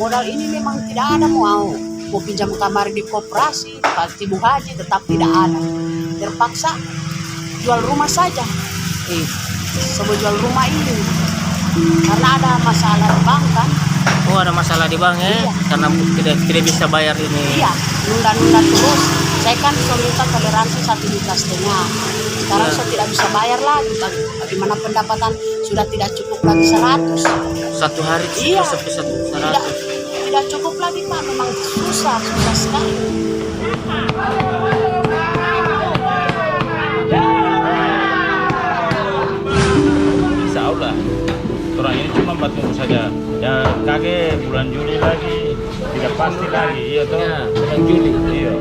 modal ini memang tidak ada, mau pinjam kamar di koperasi, pasti Bu Haji tetap tidak ada. Terpaksa jual rumah saja. Sebelum jual rumah ini karena ada masalah di bank kan. Oh, ada masalah di bank ya? Iya. Karena tidak bisa bayar ini. Iya, nunda-nunda terus. Saya kan sudah minta toleransi 1,5 juta. Sekarang saya tidak bisa bayar lagi. Bagaimana pendapatan sudah tidak cukup lagi 100. Satu hari Iya. sampai 100. Tidak cukup lagi Pak, memang susah sekali. Insya Allah orang ini cuma bantu saja ya, kaget bulan Juli lagi tidak pasti lagi, iya toh Ya, bulan Juli. iya.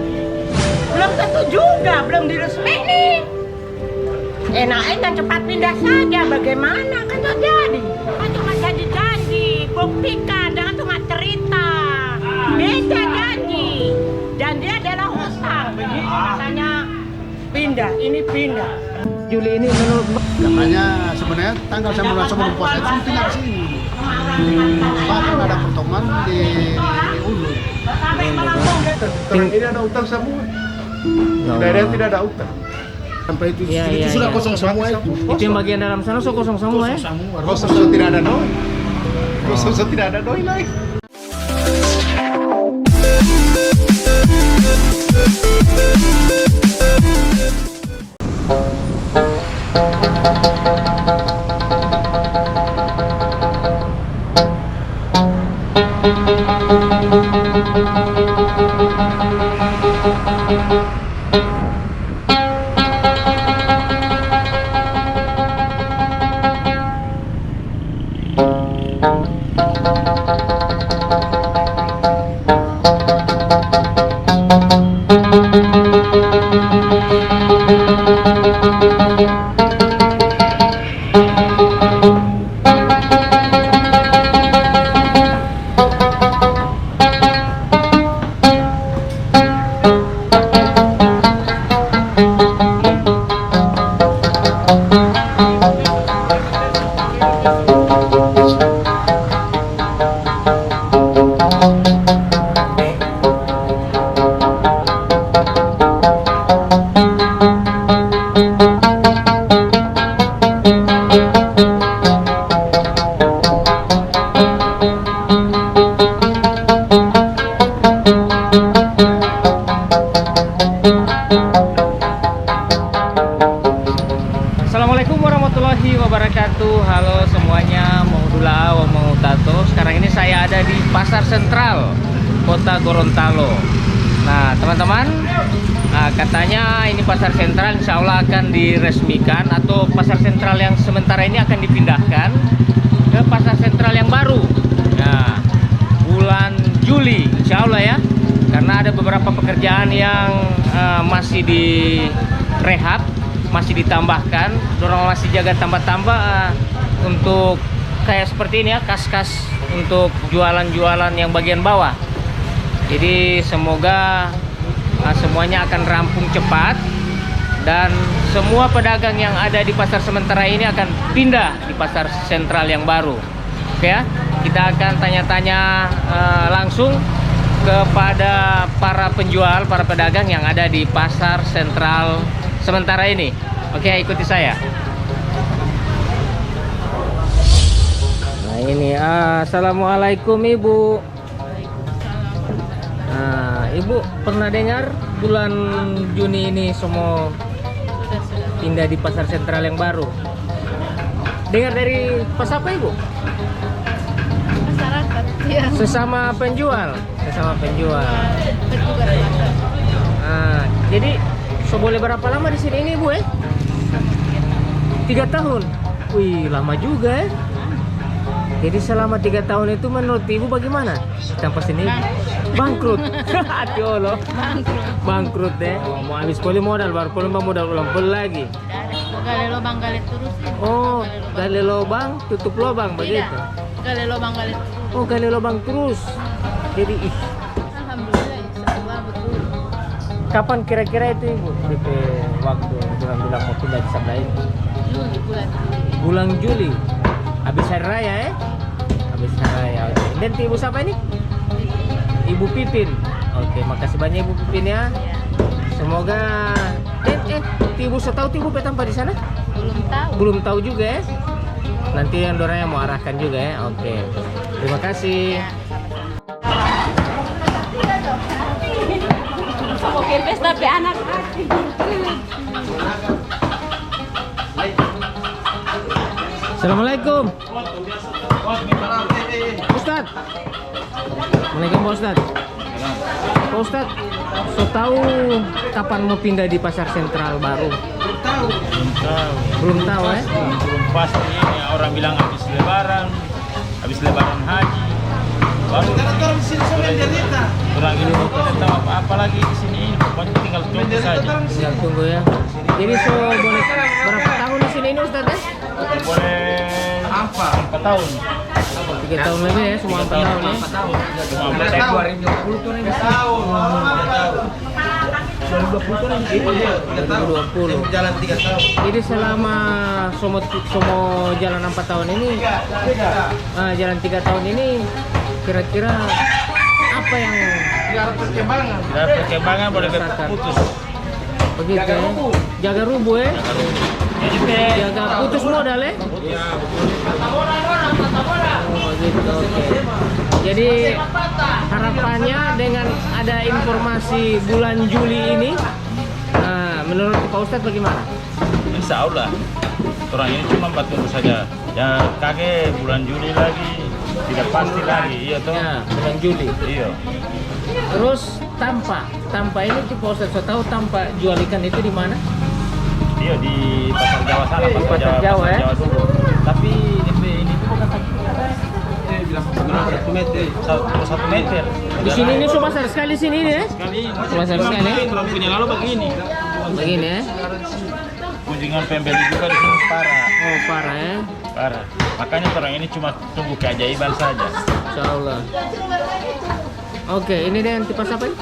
Belum tentu juga, belum diresmiin. Enaknya dan cepat pindah saja, bagaimana kan terjadi? Kan cuma janji-janji, buktikan, jangan cuma cerita. Beda janji, dan dia adalah hutang. Begitu rasanya pindah, ini pindah. Juli ini menurut Namanya sebenarnya tanggal sebelum puasa itu pindah ke sini. Bahkan ada pertemuan di Ulun. Terus ini ada utang semua. Daerah yang tidak ada utang. Sampai itu, Iya, itu iya, sudah iya. kosong semua itu. itu yang bagian dalam sana so kosong semua ya. Kosong sudah tidak ada doi. Kosong sudah tidak ada doi lagi. Assalamualaikum warahmatullahi wabarakatuh. Halo semuanya, mau Dula, mau Tato. Sekarang ini saya ada di Pasar Sentral Kota Gorontalo. Nah teman-teman, katanya ini Pasar Sentral insya Allah akan diresmikan, atau Pasar Sentral yang sementara ini akan dipindahkan ke Pasar Sentral yang baru. Nah, bulan Juli insya Allah ya, karena ada beberapa pekerjaan yang masih direhab, masih ditambahkan, dorong masih jaga tambah-tambah untuk kayak seperti ini ya, kas-kas untuk jualan-jualan yang bagian bawah. Jadi semoga semuanya akan rampung cepat dan semua pedagang yang ada di pasar sementara ini akan pindah di pasar sentral yang baru. Oke ya, kita akan tanya-tanya langsung kepada para penjual, para pedagang yang ada di pasar sentral sementara ini. Oke, ikuti saya. Nah ini, assalamualaikum Ibu. Nah, Ibu pernah dengar bulan Juni ini semua pindah di pasar sentral yang baru? Dengar dari pas apa Ibu? Masyarakat ya, Sesama penjual, sesama penjual. Nah, jadi so boleh berapa lama di sini ini Bu 3 tahun. Wih, lama juga ya. Jadi selama 3 tahun itu menurut Ibu bagaimana? Tanpa sini bangkrut. Hati Allah. Bangkrut deh. Oh, mau habis pulih modal, baru pulih modal ulang pulih lagi. gali lubang gali terus. Oh, gali lubang, tutup lubang begitu. Gali lubang gali terus. Oh, gali lubang terus. Jadi Alhamdulillah, insya betul. kapan kira-kira itu Ibu DP waktu bilang mau pindah di sebelah ini? Juli bulan Juli. Bulan Juli. Habis hari raya ya? Habis hari raya. Oke. Dan Ibu siapa ini? Ibu Pipin. Oke, makasih banyak Ibu Pipin ya. Semoga Ibu setahu Ibu petambah di sana? Belum tahu. Belum tahu juga ya. Nanti yang dorangnya mau arahkan juga ya. Oke. Terima kasih. Oke, pesta tapi anak. Assalamualaikum. Ustadz. Assalamualaikum Pak Ustadz. Pak Ustadz, so tahu kapan mau pindah di pasar sentral baru? Belum tahu. Belum tahu ya? Belum pasti ini orang bilang habis lebaran haji. Baru orang ini tidak tahu apa lagi di sini. Pokoknya tinggal tunggu saja. Tinggal tunggu ya. Jadi so boleh berapa tahun di sini ini Ustadz ya? Boleh 4 tahun. 3 tahun lebih ya, semua 4 tahun ya. Cuma 4 tahun. 2020. Jalan 3 tahun. Jadi selama somo jalan 4 tahun ini, jalan 3 tahun ini, kira-kira apa yang Perkembangan boleh putus. begitu ya? Jaga rubuh ya? Jaga putus modal ya? Oh gitu, oke. Jadi harapannya dengan ada informasi bulan Juli ini, menurut Pak Ustadz bagaimana? Insya Allah. Orang ini cuma tunggu saja. Ya kaget bulan Juli lagi, tidak pasti lagi, iya toh? Ya, bulan Juli. Iya. Terus Tampa ini Pak Ustadz so tahu Tampa jual ikan itu di mana? Iya di pasar Jawa sana, Pasar Jawa ya? dulu. Tapi ini bukan 1 meter. Di sini ini so besar sekali sini ini ya? Sekali. Besar sekali. Orang punya lalu begini. Begini ya? Kunjungan pembeli juga di sini parah. Oh parah ya? Parah. Makanya orang ini cuma tunggu keajaiban saja. Insya Allah. Oke, ini dia yang tipe apa ini?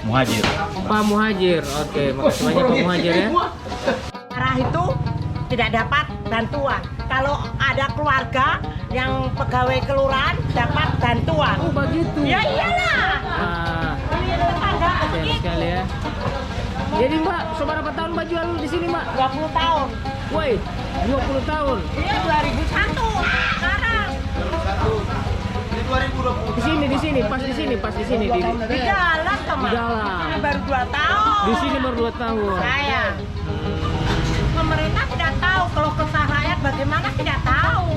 Muhajir. Pak Muhajir. Oke, makasih banyak Pak Muhajir ya. Arah itu tidak dapat bantuan. Kalau ada keluarga yang pegawai kelurahan dapat bantuan. Oh begitu. Ya iyalah. Ini tetangga Keren begitu. sekali ya. Jadi Mbak, seberapa tahun Mbak jual di sini Mbak? 20 tahun. Woi, 20 tahun. Iya 2001 sekarang. Di sini, pas di sini. Di dalam teman. Di dalam. Ini baru 2 tahun. Di sini baru 2 tahun. Saya. Pemerintah tidak tahu kalau kesah rakyat bagaimana tidak tahu.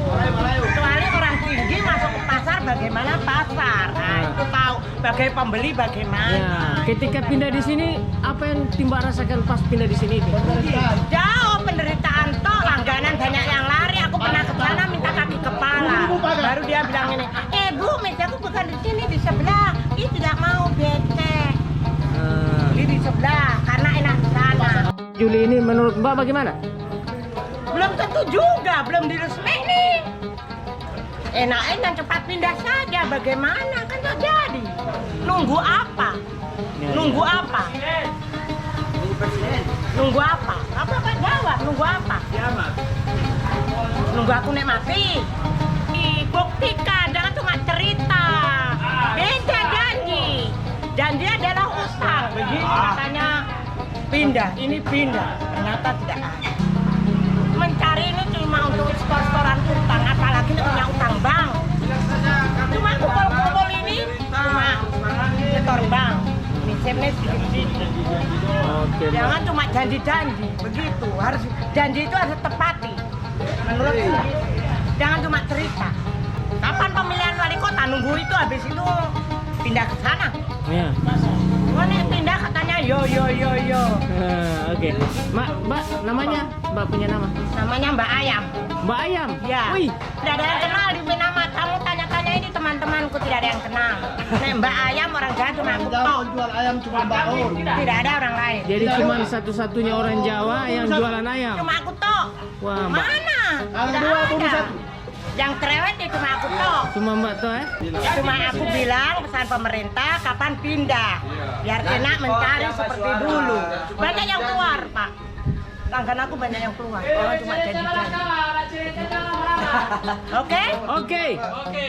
Kecuali orang tinggi masuk ke pasar bagaimana pasar. Nah, itu tahu. Bagai pembeli bagaimana. Ya, ketika pindah di sini, apa yang Mbak rasakan pas pindah di sini itu? Jauh penderitaan toh, langganan banyak yang lari. Aku pernah ke sana minta kaki kepala. Baru dia bilang ini, Bu, mejaku bukan di sini, di sebelah. Ih, tidak mau bete. Di sebelah, karena enak di sana. Juli ini menurut Mbak bagaimana? Belum tentu juga, belum diresmi nih. Enak-enak cepat pindah saja, bagaimana? Kan tak jadi. Nunggu apa? Nunggu apa? Nunggu apa? Apa Pak jawab? Nunggu apa? Nunggu aku nek mati. Buktikan, jangan cuma cerita. Beda janji. Janji adalah utang. Begitu katanya pindah, ini pindah. Ternyata tidak ada. Mencari ini cuma untuk skor-skoran utang, apalagi nek punya utang bank. Cuma kumpul-kumpul ini cuma setor bank. Misalnya sedikit-sedikit. Oke, Mbak. Jangan cuma janji-janji, begitu. Harus janji itu harus tepati. Menurut saya. Jangan cuma cerita. Kapan pemilihan wali kota? Nunggu itu habis itu pindah ke sana. Ya. Mana pindah katanya yo. Oke. Mbak, namanya? Mbak punya nama? Namanya Mbak Ayam. Mbak Ayam? Ya. Wih, Tidak ada yang kenal di nama. Kamu tanya-tanya ini teman-temanku tidak ada yang kenal. Nek Mbak Ayam orang Jawa cuma aku tok. Jual ayam cuma Mbak Or. Tidak ada orang lain. jadi cuma satu-satunya orang Jawa yang jualan ayam. Cuma aku tok. Wah, Mbak. Mana? Ada Tidak dua, ada. baru satu. Yang cerewet itu cuma aku tok. Cuma Mbak toh ya? Cuma aku bilang pesan pemerintah kapan pindah biar enak mencari seperti dulu. Banyak yang keluar Pak. Langganan aku banyak yang keluar. Orang cuma janji-janji. Oke? Oke.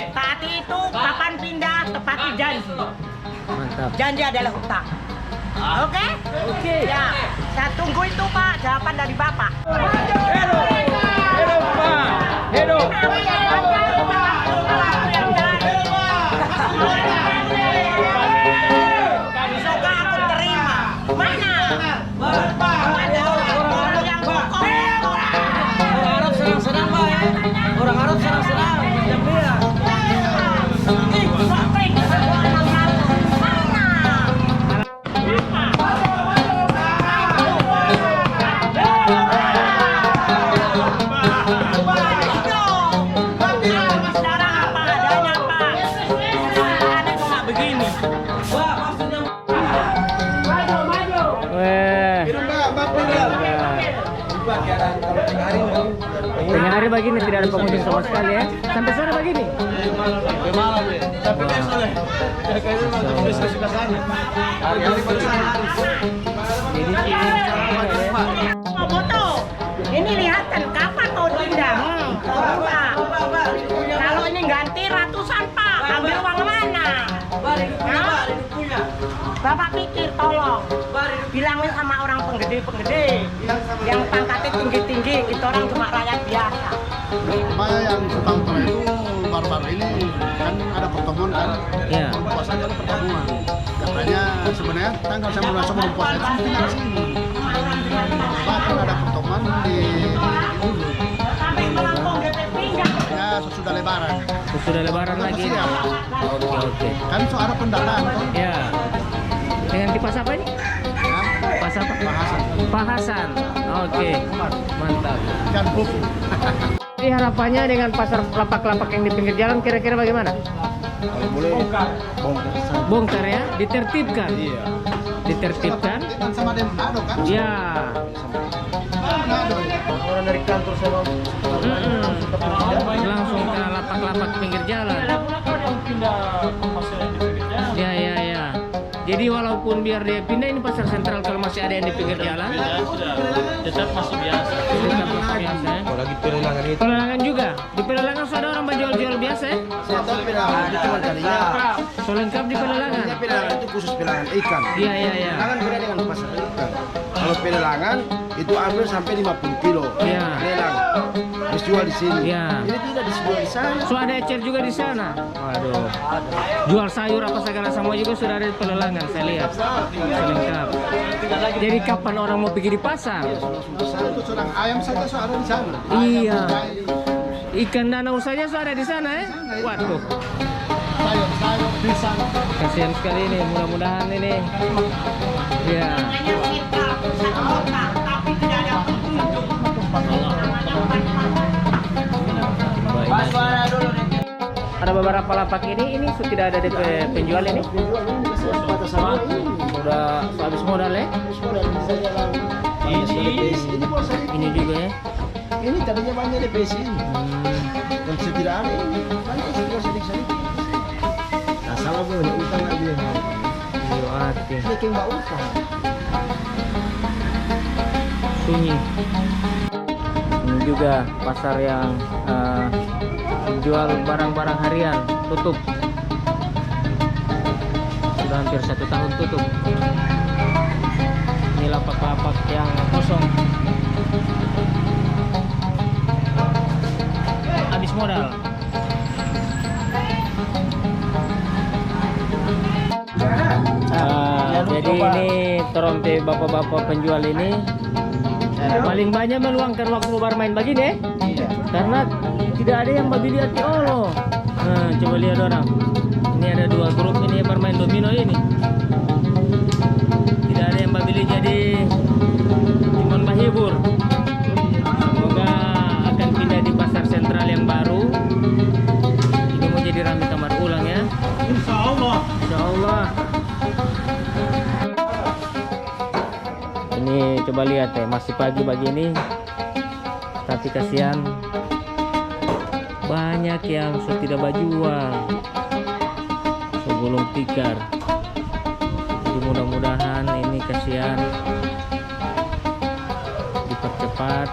Saat itu kapan pindah tepati janji. Mantap. Janji adalah hutang. Oke? Oke. Ya, saya tunggu itu Pak, jawaban dari Bapak. Hidup Pak. Hidup. Semoga aku terima. Mana? Ada orang yang pokok. Orang Arab senang-senang Pak ya. Orang Arab senang-senang. Gembira. Ih, shopping. Mana? Sekarang apa adanya Pak? Aneh kok nggak begini. Weh. Tengah hari begini tidak ada pengunjung sama sekali ya. Sampai sore begini. Sampai malam ya. Sampai besok deh. Kayaknya malam besok suka sana. Hari-hari pada sana. Jadi Mau foto? Ini lihatan kapan mau pindah? Pak. Kalau ini ganti ratusan Pak, ambil uang mana? Hah? Bapak pikir tolong bilangin sama orang penggede-penggede yang pangkatnya tinggi-tinggi, kita orang cuma rakyat biasa. Supaya yang tukang tol itu baru-baru ini kan ada pertemuan kan. ya. Puasanya ada pertemuan. Katanya sebenarnya tanggal 19 sebelum puasa itu pindah ke sini. Bahkan ada pertemuan di Ulu. Sampai melengkung DP pindah. Ya sesudah lebaran. Sudah lebaran lagi. Siap. Oke. Kan itu ada pendataan toh. Ya. Dengan di pas apa ini? Ya. Pas apa? Bahasan. Pak Hasan. Oke. Mantap. Ikan buku. Jadi harapannya dengan pasar lapak-lapak yang di pinggir jalan kira-kira bagaimana? Kalau boleh bongkar. Bongkar ya, ditertibkan. Iya. Ditertibkan. Kan sama dia Manado kan? Ya. Manado. Orang dari kantor sama Langsung ke lapak-lapak pinggir jalan. Ya. Jadi walaupun biar dia pindah ini pasar sentral kalau masih ada yang di pinggir jalan. Tetap masih biasa. Tetap masih biasa ya. kalau lagi pelelangan itu. Pelelangan juga. Di pelelangan sudah ada orang berjual-jual biasa ya. Saya tahu pelelangan itu cuma tadinya. So lengkap di pelelangan. Tadinya pelelangan itu khusus pelelangan ikan. Iya. Pelelangan beda dengan pasar ikan. Kalau pelelangan itu ambil sampai 50 kilo. Iya. Lelang. Terus jual di sini. Iya. Ini tidak dijual di sana. So ada ecer juga di sana. Waduh. Jual sayur apa segala semua juga sudah ada di pelelangan saya lihat. Lengkap. Jadi kapan orang mau pergi di pasar? Itu sedang ayam saja so ada di sana. Iya. Ikan danau saja sudah ada di sana ya. Waduh. Sayur pisang. Kasihan sekali ini. Mudah-mudahan ini. Ya. Hanya kita pusat kota, tapi tidak ada pengunjung. Ada beberapa lapak ini tidak ada DP penjual ini. Sudah habis modal ya. Ini juga ya. Ini tadinya banyak di sini. Dan tidak ada ini. Banyak sedikit-sedikit. Nah, salah gue banyak utang lagi. Hati. Ini kayak mbak utang. Sunyi. Ini juga pasar yang jual barang-barang harian tutup. Sudah hampir 1 tahun tutup. Ini lapak-lapak yang kosong. Habis modal. Jadi ini terompe bapak-bapak penjual ini paling banyak meluangkan waktu bermain begini ya. Karena tidak ada yang beli hati Allah. Nah, coba lihat orang. Ini ada 2 grup ini bermain domino ini. Tidak ada yang beli jadi cuman menghibur. Semoga akan pindah di pasar sentral yang baru. Ini mau jadi ramai kamar ulang ya. Insya Allah. Ini coba lihat ya, masih pagi begini, tapi kasihan banyak yang sudah tidak berjual sebelum tikar. Jadi mudah-mudahan ini kasihan dipercepat.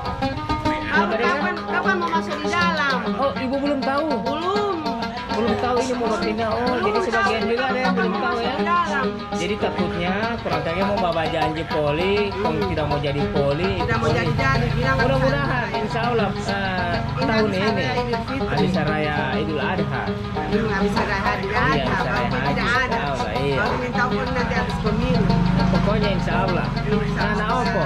Kapan mau masuk di dalam? Oh, ibu belum tahu? Belum tahu ini mau berpindah. Oh, jadi sebagian juga ada yang belum tahu ya. Dalam. Jadi takutnya perangkatnya mau bawa janji poli, kalau tidak mau jadi poli. Tidak mau jadi-jadi, bilang Mudah-mudahan insya Allah tahun ini bisa raya Idul Adha. nggak bisa hadir Iya, aja, bisa tapi raya haji, tidak ada. insya Allah, iya. Baru minta pun nanti habis pemilu. Pokoknya insya Allah. Nah, opo.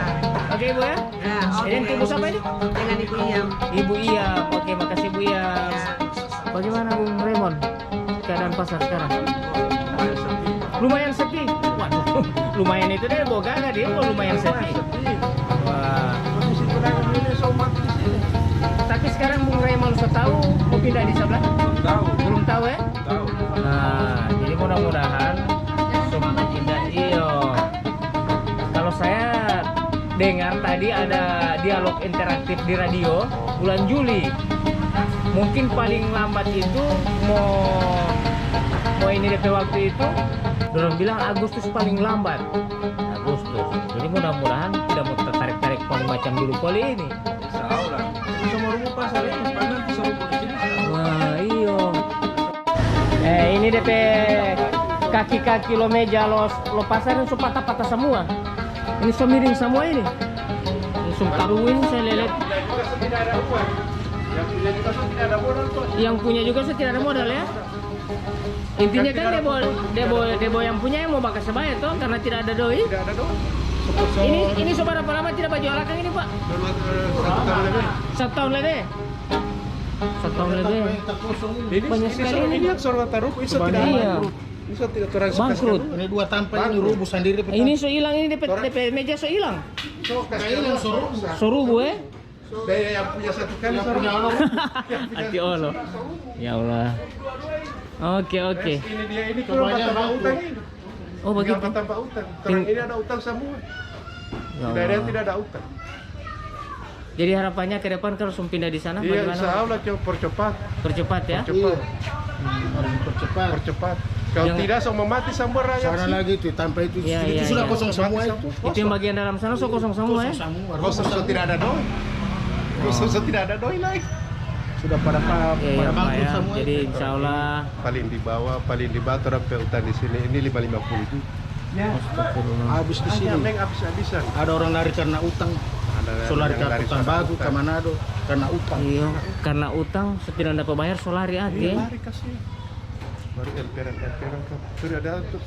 Oke ibu ya. Ya, oke. Ini ibu siapa ini? Dengan Ibu Iyam. Ibu Iyam. Oke, makasih Ibu Iyam. Bagaimana Bung Raymond keadaan pasar sekarang? Lumayan sepi. Waduh, lumayan itu deh boga nggak dia? Oh, lumayan sepi. Wah. Tapi sekarang Bung Raymond sudah tahu mau pindah di sebelah? Belum tahu ya? Nah, jadi mudah-mudahan semua pindah. Iyo. Kalau saya dengar tadi ada dialog interaktif di radio bulan Juli. Mungkin paling lambat itu mau ini DP waktu itu. Dorong bilang Agustus paling lambat. Agustus. Jadi mudah-mudahan tidak mau tertarik-tarik poli macam dulu poli ini. Sama rumah pasar ini, nanti sama polisi. Wah, iyo. Ini DP kaki-kaki lo meja lo pasar ini patah-patah semua. Ini so miring semua ini. Ini so taruhin saya lihat. Yang punya juga saya tidak ada modal ya. Intinya kan debo yang punya yang mau bakar sebaya toh karena tidak ada doi. Ini so berapa lama tidak baju alakang ini Pak? 1 tahun lebih. 1 tahun lebih. Banyak sekali ini. Ini yang sorot taruh, bisa tidak Iya. bisa tidak terang Bangkrut. Ini 2 tampai ini rubuh sendiri. Ini so hilang ini DP meja so hilang. Kayaknya sorot. Sorubu Daya yang punya satu kali sorot. Hati Allah. Ya Allah. Oke. Ini dia ini kalau tambah utang ini. Oh begitu. Tinggal tambah utang. Terang ini ada utang semua. Ya Tidak ada yang Allah. tidak ada utang. Jadi harapannya ke depan kalau sudah pindah di sana Iya, bagaimana? insya Allah coba percepat. Percepat ya. Percepat. Harus dipercepat. Percepat. Kalau Yang- tidak sama mati sama rakyat. Sana sih. lagi tuh tanpa itu, Iya, itu iya, sudah iya. kosong semua itu. Itu yang bagian dalam sana so kosong semua ya. Kosong so tidak ada doi. Kosong so tidak ada doi lagi. Sudah pada Iya, pada Pak bangkrut ya. semua. Jadi insya Allah. Paling di bawah orang hutan di sini ini 550 juta. Astagfirullah. Habis di Hanya sini. meng habis-habisan. Ada orang lari karena utang. Ada Solar yang lari ke karena Bagu, ke utang. Manado karena utang. Iya, karena utang tidak dapat bayar solari Iya, aja. lari kasih. Baru emperan kan.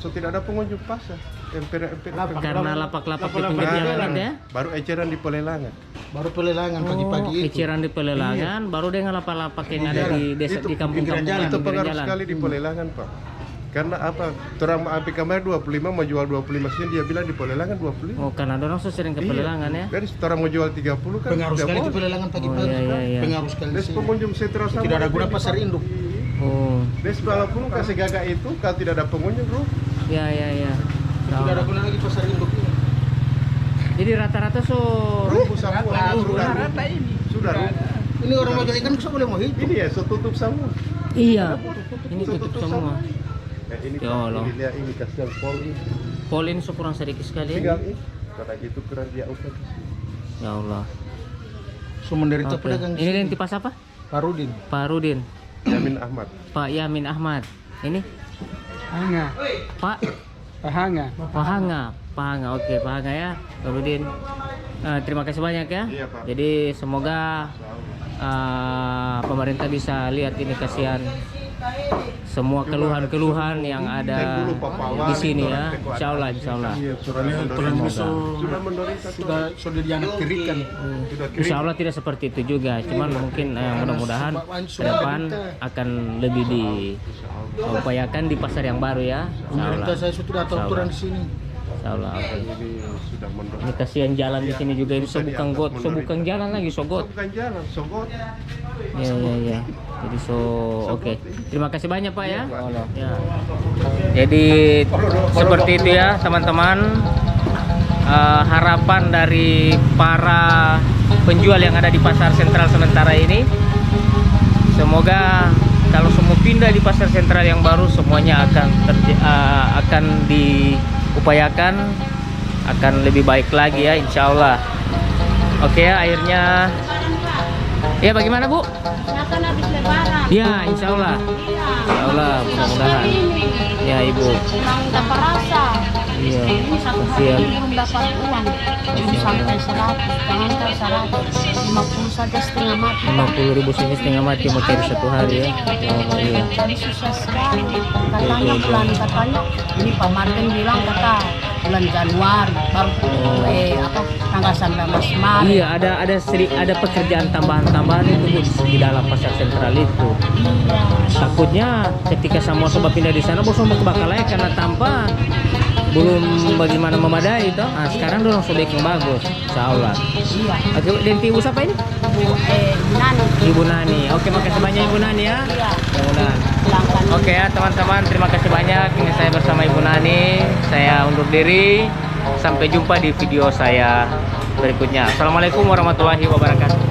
Tidak ada pengunjung pasar. Emperan. Karena lapak-lapak di pinggir jalan ya. Baru eceran di Pelelangan. Baru pelelangan pagi-pagi itu. Eceran di pelelangan, baru dengan lapak-lapak yang ada di desa Itu di kampung-kampung pinggiran jalan, Itu pinggiran pengaruh jalan. sekali di Pelelangan, Pak. Karena apa? Orang mau ambil kamar 25 mau jual 25 sini dia bilang di Pelelangan 25. Oh, karena orang so sering ke pelelangan ya. Jadi orang mau jual 30 kan. Pengaruh tidak sekali itu boleh. pelelangan pagi-pagi. Oh, iya. Pengaruh sekali. Des sih. pengunjung sentra sama. Tidak ada guna pasar induk. Oh, Des walaupun kasih gagak itu kalau tidak ada pengunjung, bro. ya. Tidak ada guna lagi pasar induk ini. Jadi rata-rata so Rubuh semua. Sudah rubuh. Ini orang mau jual ikan bisa boleh mau hidup. Ini ya, so tutup semua. iya. Ini tutup semua. Ya, ini Ya Allah. Pak, ini lihat ini kasihan poli. Polin so kurang sedikit sekali Tinggal ya. ini. Karena itu kurang dia utang. Ya Allah. So menderita Oke. pedagang. Ini yang tipas apa? Parudin. Pak Rudin, Yamin Ahmad. Pak Yamin Ahmad. Ini Hanga, Pak Hanga. Pahanga. Oke, Pahanga ya. Pak Rudin. Terima kasih banyak ya. Iya, Pak. Jadi semoga pemerintah bisa lihat ini kasihan semua keluhan-keluhan yang ada di sini ya. Insya Allah. Sudah menderita. Sudah dianak kirikan. Insya Allah tidak seperti itu juga. Cuman mungkin mudah-mudahan ke depan akan lebih diupayakan di pasar yang baru ya. Insya Allah. Pemerintah saya sudah ada aturan di sini. Insya Allah. Oke. Ini sudah menderita. Ini kasihan jalan di sini juga ini bukan jalan lagi sogot. Bukan jalan, sogot. Ya. Jadi oke. Terima kasih banyak Pak ya. Ya. Jadi seperti itu ya teman-teman. Harapan dari para penjual yang ada di pasar sentral sementara ini, semoga kalau semua pindah di pasar sentral yang baru semuanya akan diupayakan akan lebih baik lagi ya insya Allah. Oke ya, akhirnya ya bagaimana Bu? Akan habis lebaran. Ya insya Allah. Iya. Insya Allah mudah-mudahan. Ini Ya Ibu. kurang dapat rasa. Iya. Ini satu hari Kasihan. belum dapat uang. Belum sampai 100. Jangankan 100. 50 saja setengah mati. 50.000 saja setengah mati mau cari satu hari ya. Oh iya. Jadi susah sekali. Katanya katanya ini Pak Martin bilang bulan Januari baru tanggal 19 Maret. Iya, ada pekerjaan tambahan itu di dalam pasar sentral itu. Iya. Takutnya ketika semua sobat pindah di sana bos mau kebakalan karena tanpa belum bagaimana memadai toh. Nah, sekarang dorong sudah yang bagus, insyaallah. Iya. Oke, dan ibu siapa ini? Nani. Ibu Nani. Oke, makasih banyak Ibu Nani ya. Iya. Mudah-mudahan. Pelanggan. Oke ya teman-teman, terima kasih banyak. Ini saya bersama Ibu Nani. Saya undur diri. Sampai jumpa di video saya berikutnya. Assalamualaikum warahmatullahi wabarakatuh.